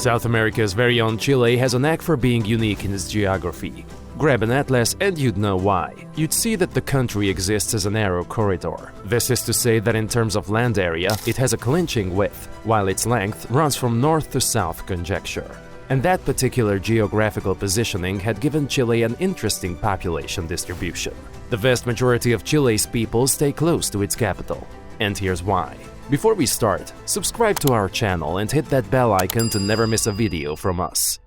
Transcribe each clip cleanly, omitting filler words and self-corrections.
South America's very own Chile has a knack for being unique in its geography. Grab an atlas and you'd know why. You'd see that the country exists as a narrow corridor. This is to say that in terms of land area, it has a clinching width, while its length runs from north to south conjecture. And that particular geographical positioning had given Chile an interesting population distribution. The vast majority of Chile's people stay close to its capital. And here's why. Before we start, subscribe to our channel and hit that bell icon to never miss a video from us.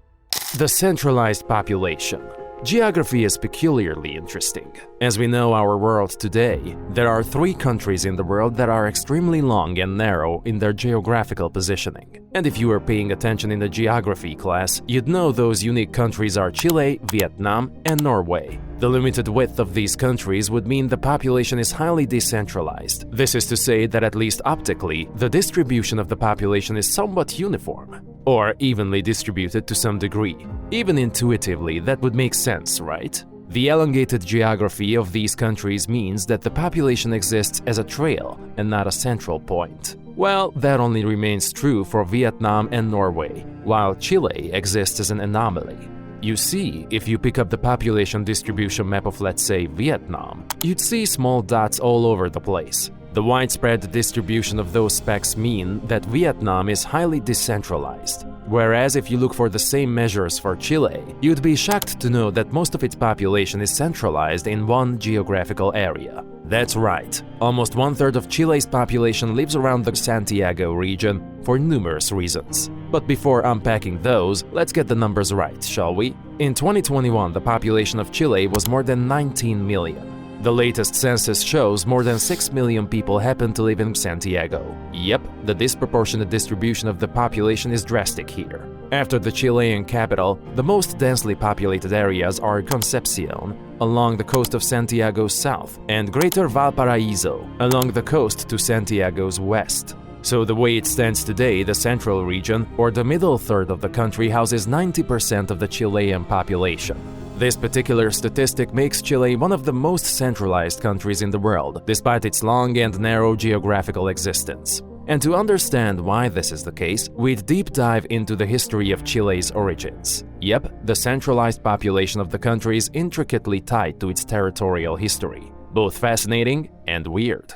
The centralized population. Geography is peculiarly interesting. As we know our world today, there are 3 countries in the world that are extremely long and narrow in their geographical positioning. And if you were paying attention in the geography class, you'd know those unique countries are Chile, Vietnam, and Norway. The limited width of these countries would mean the population is highly decentralized. This is to say that at least optically, the distribution of the population is somewhat uniform, or evenly distributed to some degree. Even intuitively, that would make sense, right? The elongated geography of these countries means that the population exists as a trail and not a central point. Well, that only remains true for Vietnam and Norway, while Chile exists as an anomaly. You see, if you pick up the population distribution map of, let's say, Vietnam, you'd see small dots all over the place. The widespread distribution of those specks mean that Vietnam is highly decentralized. Whereas if you look for the same measures for Chile, you'd be shocked to know that most of its population is centralized in one geographical area. That's right, almost 1/3 of Chile's population lives around the Santiago region for numerous reasons. But before unpacking those, let's get the numbers right, shall we? In 2021, the population of Chile was more than 19 million. The latest census shows more than 6 million people happen to live in Santiago. Yep, the disproportionate distribution of the population is drastic here. After the Chilean capital, the most densely populated areas are Concepcion, along the coast of Santiago's south, and Greater Valparaiso, along the coast to Santiago's west. So the way it stands today, the central region, or the middle third of the country, houses 90% of the Chilean population. This particular statistic makes Chile one of the most centralized countries in the world, despite its long and narrow geographical existence. And to understand why this is the case, we'd deep dive into the history of Chile's origins. Yep, the centralized population of the country is intricately tied to its territorial history, both fascinating and weird.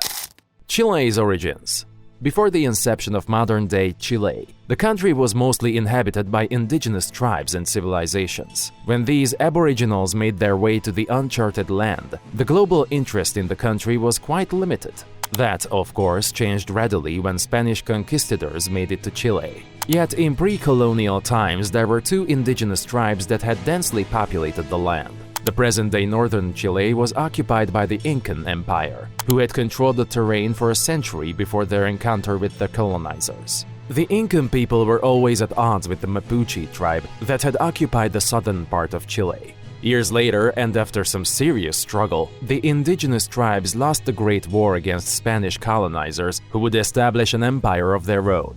Chile's origins. Before the inception of modern-day Chile, the country was mostly inhabited by indigenous tribes and civilizations. When these aboriginals made their way to the uncharted land, the global interest in the country was quite limited. That, of course, changed readily when Spanish conquistadors made it to Chile. Yet in pre-colonial times, there were 2 indigenous tribes that had densely populated the land. The present-day northern Chile was occupied by the Incan Empire, who had controlled the terrain for a century before their encounter with the colonizers. The Incan people were always at odds with the Mapuche tribe that had occupied the southern part of Chile. Years later, and after some serious struggle, the indigenous tribes lost the Great War against Spanish colonizers who would establish an empire of their own.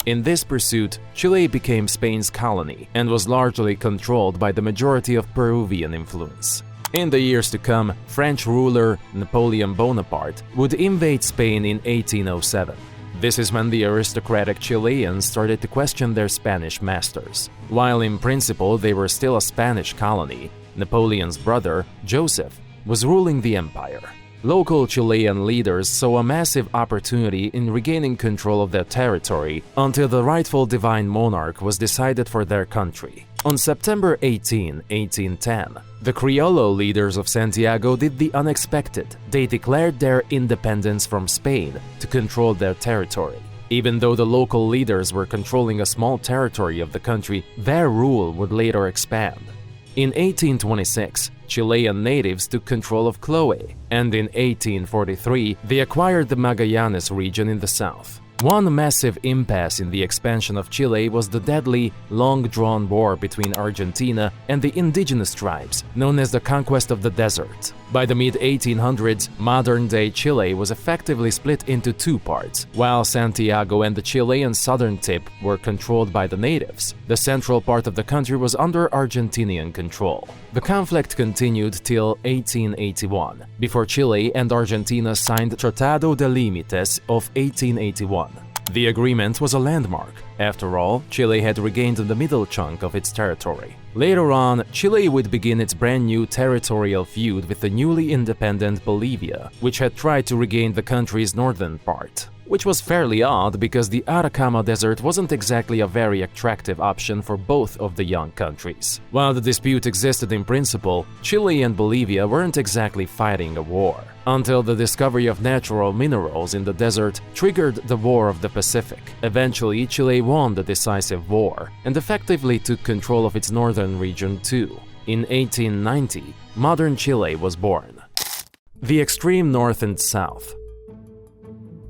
In this pursuit, Chile became Spain's colony and was largely controlled by the majority of Peruvian influence. In the years to come, French ruler Napoleon Bonaparte would invade Spain in 1807. This is when the aristocratic Chileans started to question their Spanish masters. While in principle they were still a Spanish colony, Napoleon's brother, Joseph, was ruling the empire. Local Chilean leaders saw a massive opportunity in regaining control of their territory until the rightful divine monarch was decided for their country. On September 18, 1810, the Criollo leaders of Santiago did the unexpected. They declared their independence from Spain to control their territory. Even though the local leaders were controlling a small territory of the country, their rule would later expand. In 1826, Chilean natives took control of Chiloé, and in 1843, they acquired the Magallanes region in the south. One massive impasse in the expansion of Chile was the deadly, long-drawn war between Argentina and the indigenous tribes, known as the Conquest of the Desert. By the mid-1800s, modern-day Chile was effectively split into 2 parts. While Santiago and the Chilean southern tip were controlled by the natives, the central part of the country was under Argentinian control. The conflict continued till 1881, before Chile and Argentina signed Tratado de Límites of 1881. The agreement was a landmark. After all, Chile had regained the middle chunk of its territory. Later on, Chile would begin its brand new territorial feud with the newly independent Bolivia, which had tried to regain the country's northern part. Which was fairly odd because the Atacama Desert wasn't exactly a very attractive option for both of the young countries. While the dispute existed in principle, Chile and Bolivia weren't exactly fighting a war, until the discovery of natural minerals in the desert triggered the War of the Pacific. Eventually, Chile won the decisive war and effectively took control of its northern region too. In 1890, modern Chile was born. The extreme north and south.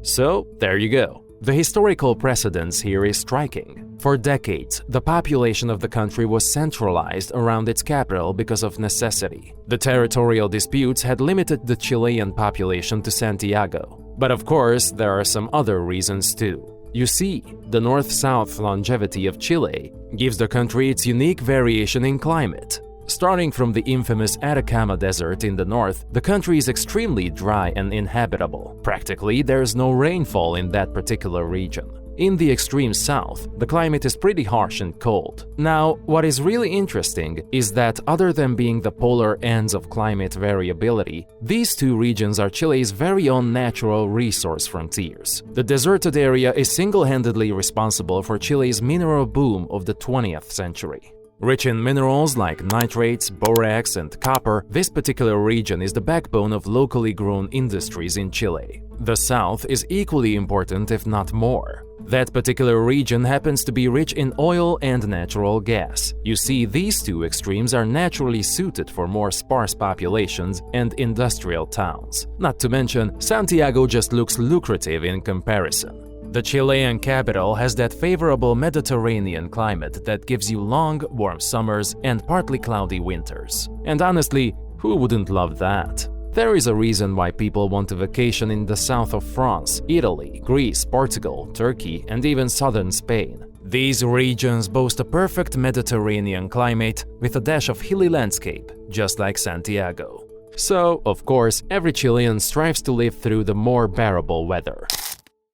So, there you go. The historical precedence here is striking. For decades, the population of the country was centralized around its capital because of necessity. The territorial disputes had limited the Chilean population to Santiago. But of course, there are some other reasons too. You see, the north-south longevity of Chile gives the country its unique variation in climate. Starting from the infamous Atacama Desert in the north, the country is extremely dry and inhabitable. Practically, there's no rainfall in that particular region. In the extreme south, the climate is pretty harsh and cold. Now, what is really interesting is that other than being the polar ends of climate variability, these two regions are Chile's very own natural resource frontiers. The deserted area is single-handedly responsible for Chile's mineral boom of the 20th century. Rich in minerals like nitrates, borax, and copper, this particular region is the backbone of locally grown industries in Chile. The south is equally important, if not more. That particular region happens to be rich in oil and natural gas. You see, these two extremes are naturally suited for more sparse populations and industrial towns. Not to mention, Santiago just looks lucrative in comparison. The Chilean capital has that favorable Mediterranean climate that gives you long, warm summers and partly cloudy winters. And honestly, who wouldn't love that? There is a reason why people want to vacation in the south of France, Italy, Greece, Portugal, Turkey, and even southern Spain. These regions boast a perfect Mediterranean climate with a dash of hilly landscape, just like Santiago. So, of course, every Chilean strives to live through the more bearable weather.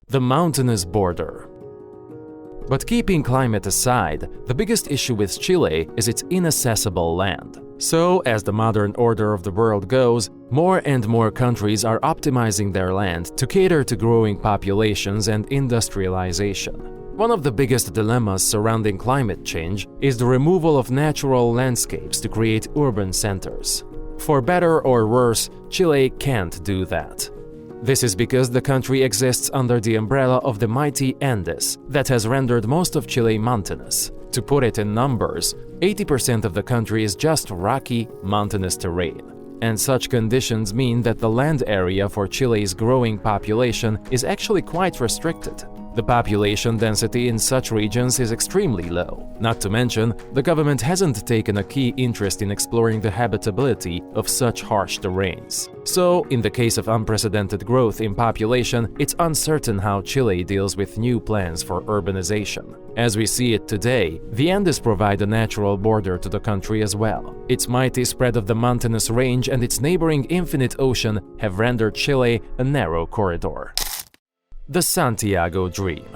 The mountainous border. But keeping climate aside, the biggest issue with Chile is its inaccessible land. So, as the modern order of the world goes, more and more countries are optimizing their land to cater to growing populations and industrialization. One of the biggest dilemmas surrounding climate change is the removal of natural landscapes to create urban centers. For better or worse, Chile can't do that. This is because the country exists under the umbrella of the mighty Andes that has rendered most of Chile mountainous. To put it in numbers, 80% of the country is just rocky, mountainous terrain. And such conditions mean that the land area for Chile's growing population is actually quite restricted. The population density in such regions is extremely low. Not to mention, the government hasn't taken a key interest in exploring the habitability of such harsh terrains. So, in the case of unprecedented growth in population, it's uncertain how Chile deals with new plans for urbanization. As we see it today, the Andes provide a natural border to the country as well. Its mighty spread of the mountainous range and its neighboring infinite ocean have rendered Chile a narrow corridor. The Santiago Dream.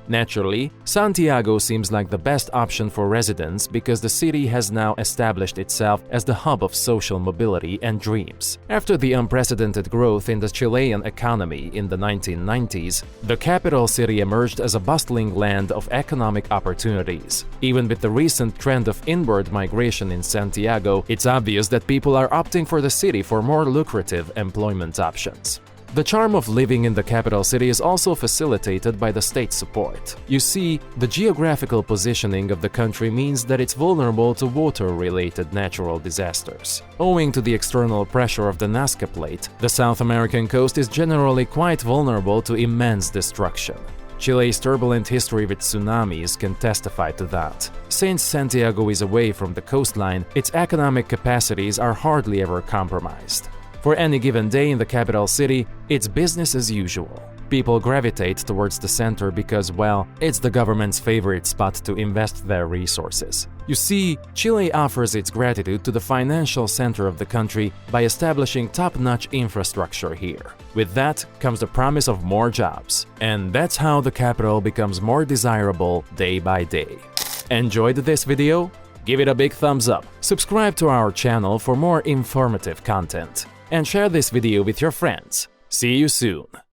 Naturally, Santiago seems like the best option for residents because the city has now established itself as the hub of social mobility and dreams. After the unprecedented growth in the Chilean economy in the 1990s, the capital city emerged as a bustling land of economic opportunities. Even with the recent trend of inward migration in Santiago, it's obvious that people are opting for the city for more lucrative employment options. The charm of living in the capital city is also facilitated by the state support. You see, the geographical positioning of the country means that it's vulnerable to water-related natural disasters. Owing to the external pressure of the Nazca Plate, the South American coast is generally quite vulnerable to immense destruction. Chile's turbulent history with tsunamis can testify to that. Since Santiago is away from the coastline, its economic capacities are hardly ever compromised. For any given day in the capital city, it's business as usual. People gravitate towards the center because, well, it's the government's favorite spot to invest their resources. You see, Chile offers its gratitude to the financial center of the country by establishing top-notch infrastructure here. With that comes the promise of more jobs, and that's how the capital becomes more desirable day by day. Enjoyed this video? Give it a big thumbs up, subscribe to our channel for more informative content, and share this video with your friends. See you soon!